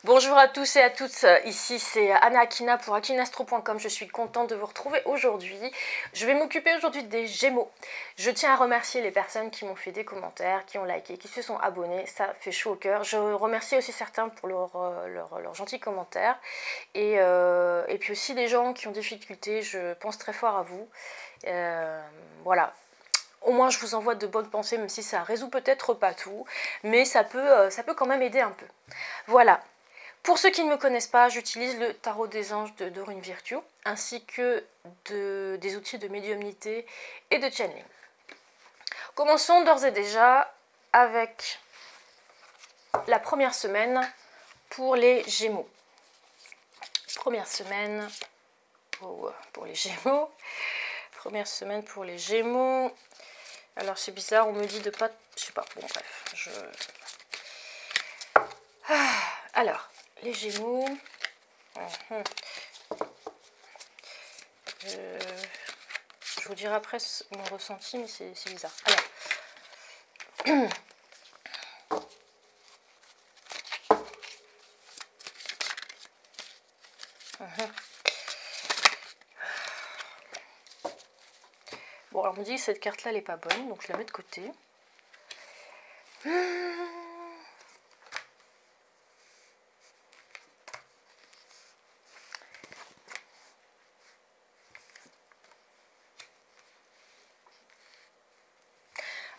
Bonjour à tous et à toutes, ici c'est Anna Akina pour akinastro.com. Je suis contente de vous retrouver aujourd'hui. Je vais m'occuper aujourd'hui des Gémeaux. Je tiens à remercier les personnes qui m'ont fait des commentaires, qui ont liké, qui se sont abonnés. Ça fait chaud au cœur. Je remercie aussi certains pour leurs gentils commentaires. Et puis aussi des gens qui ont des difficultés. Je pense très fort à vous. Voilà. Au moins je vous envoie de bonnes pensées, même si ça résout peut-être pas tout. Mais ça peut quand même aider un peu. Voilà. Pour ceux qui ne me connaissent pas, j'utilise le tarot des anges de Dorine Virtue, ainsi que des outils de médiumnité et de channeling. Commençons d'ores et déjà avec la première semaine pour les Gémeaux. Première semaine pour les Gémeaux. Première semaine pour les Gémeaux. Alors c'est bizarre, on me dit de pas... Je sais pas, bon bref. Alors, les Gémeaux... Je vous dirai après mon ressenti, mais c'est bizarre. Alors, bon, alors on me dit que cette carte-là, elle n'est pas bonne, donc je la mets de côté.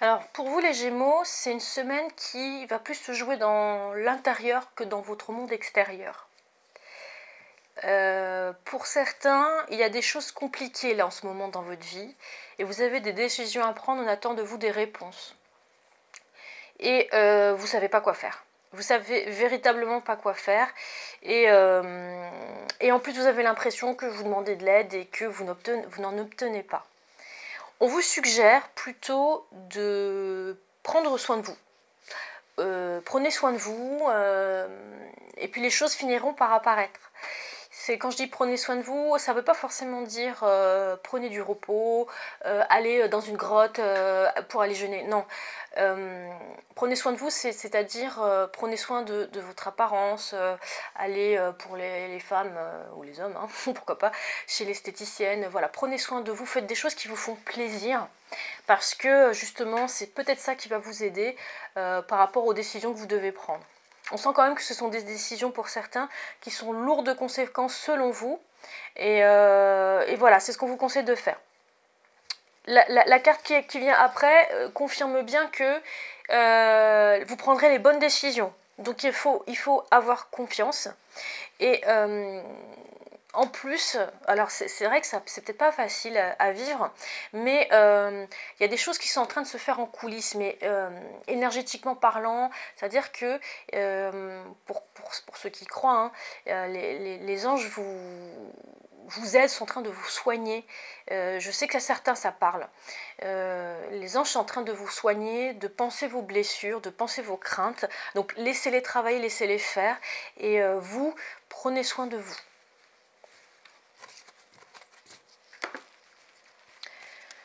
Alors, pour vous les Gémeaux, c'est une semaine qui va plus se jouer dans l'intérieur que dans votre monde extérieur. Pour certains, il y a des choses compliquées là en ce moment dans votre vie et vous avez des décisions à prendre, on attend de vous des réponses. Et vous ne savez pas quoi faire. Vous savez véritablement pas quoi faire et en plus vous avez l'impression que vous demandez de l'aide et que vous n'en obtenez pas. On vous suggère plutôt de prendre soin de vous. Prenez soin de vous et puis les choses finiront par apparaître. Quand je dis prenez soin de vous, ça ne veut pas forcément dire prenez du repos, allez dans une grotte pour aller jeûner. Non, prenez soin de vous, c'est-à-dire prenez soin de votre apparence, allez pour les femmes ou les hommes, hein, pourquoi pas, chez l'esthéticienne. Voilà, prenez soin de vous, faites des choses qui vous font plaisir. Parce que justement, c'est peut-être ça qui va vous aider par rapport aux décisions que vous devez prendre. On sent quand même que ce sont des décisions pour certains qui sont lourdes de conséquences selon vous. Et voilà, c'est ce qu'on vous conseille de faire. La carte qui vient après confirme bien que vous prendrez les bonnes décisions. Donc il faut avoir confiance. Et en plus, alors c'est vrai que c'est peut-être pas facile à vivre, mais il y a des choses qui sont en train de se faire en coulisses, mais énergétiquement parlant, c'est-à-dire que pour ceux qui croient, hein, les anges vous aident, sont en train de vous soigner. Je sais qu'à certains ça parle. Les anges sont en train de vous soigner, de penser vos blessures, de penser vos craintes. Donc laissez-les travailler, laissez-les faire, et vous, prenez soin de vous.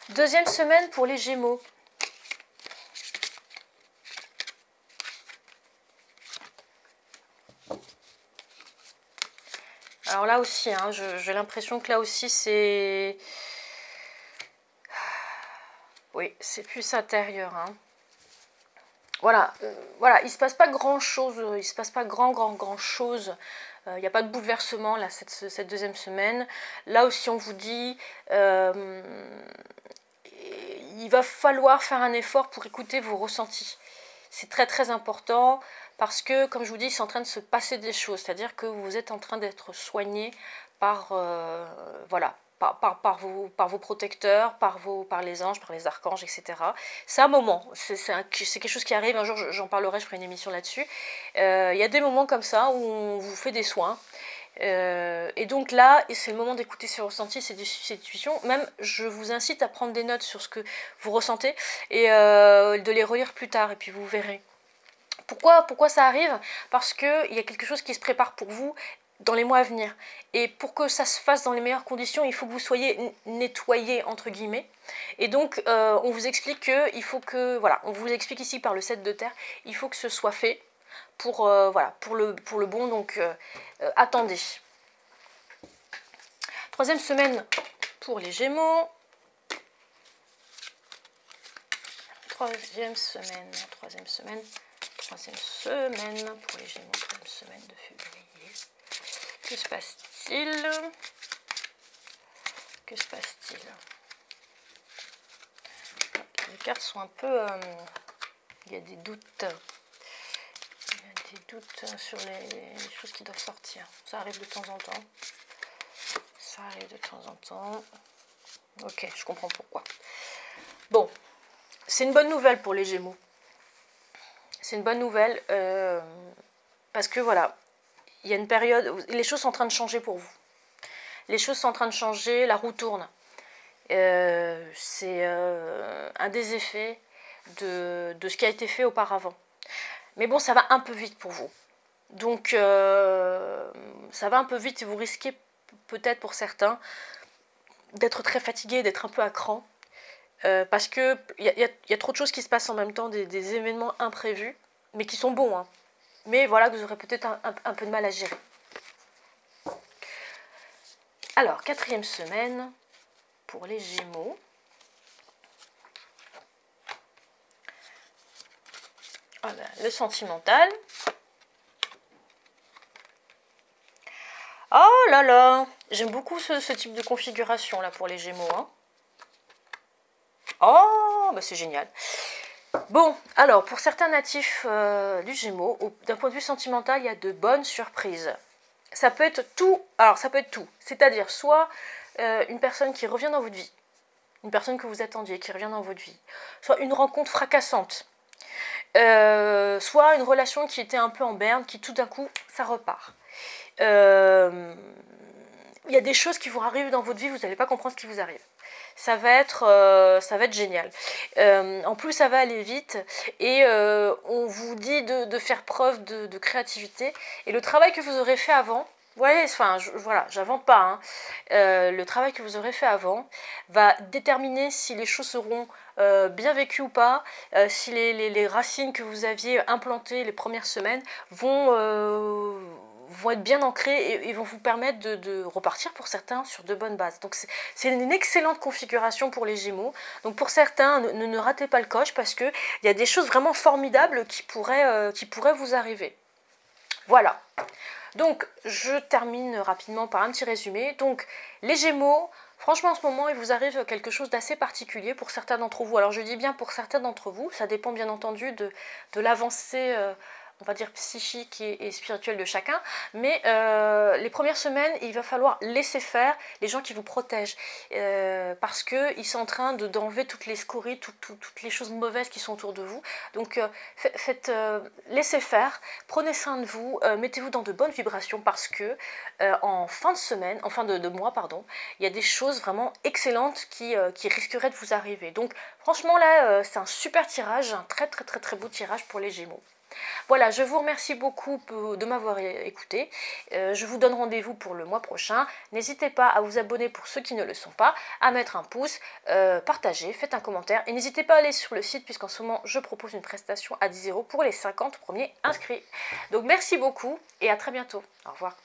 Deuxième semaine pour les Gémeaux. Alors là aussi, hein, j'ai l'impression que là aussi c'est... Oui, c'est plus intérieur. Hein. Voilà, voilà, il ne se passe pas grand-chose, il ne se passe pas grand-chose. Il n'y a pas de bouleversement là cette deuxième semaine. Là aussi on vous dit... il va falloir faire un effort pour écouter vos ressentis. C'est très très important parce que, comme je vous dis, c'est en train de se passer des choses. C'est-à-dire que vous êtes en train d'être soigné par, voilà, par vos protecteurs, par les anges, par les archanges, etc. C'est un moment, c'est quelque chose qui arrive. Un jour, j'en parlerai, je ferai une émission là-dessus. Il y a des moments comme ça où on vous fait des soins. Et donc là, c'est le moment d'écouter ces ressentis, ces intuitions. Même, je vous incite à prendre des notes sur ce que vous ressentez et de les relire plus tard, et puis vous verrez. Pourquoi ça arrive? Parce qu'il y a quelque chose qui se prépare pour vous dans les mois à venir. Et pour que ça se fasse dans les meilleures conditions, il faut que vous soyez nettoyé, entre guillemets. Et donc, on vous explique que, il faut que, voilà, on vous explique ici par le 7 de terre, il faut que ce soit fait. pour, voilà, pour le bon, donc attendez. Troisième semaine pour les Gémeaux. Troisième semaine pour les Gémeaux, troisième semaine de février. Que se passe-t-il? Que se passe-t-il? Les cartes sont un peu... il y a des doutes. Il y a des doutes sur les choses qui doivent sortir. Ça arrive de temps en temps. Ça arrive de temps en temps. Ok, je comprends pourquoi. Bon, c'est une bonne nouvelle pour les Gémeaux. C'est une bonne nouvelle parce que voilà, il y a une période où les choses sont en train de changer pour vous. Les choses sont en train de changer, la roue tourne. C'est un des effets de ce qui a été fait auparavant. Mais bon, ça va un peu vite pour vous. Donc, ça va un peu vite et vous risquez peut-être pour certains d'être très fatigué, d'être un peu à cran. Parce qu'il y a trop de choses qui se passent en même temps, des événements imprévus, mais qui sont bons. Hein. Mais voilà, que vous aurez peut-être un peu de mal à gérer. Alors, quatrième semaine pour les Gémeaux. Voilà, le sentimental. Oh là là, j'aime beaucoup ce type de configuration là pour les Gémeaux. Hein. Oh, bah c'est génial. Bon, alors pour certains natifs du Gémeaux, d'un point de vue sentimental, il y a de bonnes surprises. Ça peut être tout, alors ça peut être tout, c'est-à-dire soit une personne qui revient dans votre vie, une personne que vous attendiez qui revient dans votre vie, soit une rencontre fracassante, soit une relation qui était un peu en berne, qui tout d'un coup, ça repart. Il y a des choses qui vous arrivent dans votre vie, vous n'allez pas comprendre ce qui vous arrive. Ça va être génial. En plus, ça va aller vite et on vous dit de faire preuve de créativité. Et le travail que vous aurez fait avant, vous voyez, enfin, voilà, j'invente pas. Hein, le travail que vous aurez fait avant va déterminer si les choses seront bien vécues ou pas, si les racines que vous aviez implantées les premières semaines vont être bien ancrés et vont vous permettre de repartir pour certains sur de bonnes bases. Donc c'est une excellente configuration pour les Gémeaux. Donc pour certains, ne ratez pas le coche parce qu'il y a des choses vraiment formidables qui pourraient vous arriver. Voilà. Donc je termine rapidement par un petit résumé. Donc les Gémeaux, franchement en ce moment il vous arrive quelque chose d'assez particulier pour certains d'entre vous. Alors je dis bien pour certains d'entre vous, ça dépend bien entendu de l'avancée on va dire psychique et spirituelle de chacun, mais les premières semaines, il va falloir laisser faire les gens qui vous protègent, parce qu'ils sont en train d'enlever toutes les scories, toutes les choses mauvaises qui sont autour de vous. Donc laissez faire, prenez soin de vous, mettez-vous dans de bonnes vibrations, parce que en fin de semaine, en fin de mois, pardon, il y a des choses vraiment excellentes qui risqueraient de vous arriver. Donc franchement là, c'est un super tirage, un très très très très beau tirage pour les Gémeaux. Voilà, je vous remercie beaucoup de m'avoir écouté. Je vous donne rendez-vous pour le mois prochain. N'hésitez pas à vous abonner pour ceux qui ne le sont pas, à mettre un pouce, partagez, faites un commentaire. Et n'hésitez pas à aller sur le site puisqu'en ce moment, je propose une prestation à 10 € pour les 50 premiers inscrits. Donc merci beaucoup et à très bientôt. Au revoir.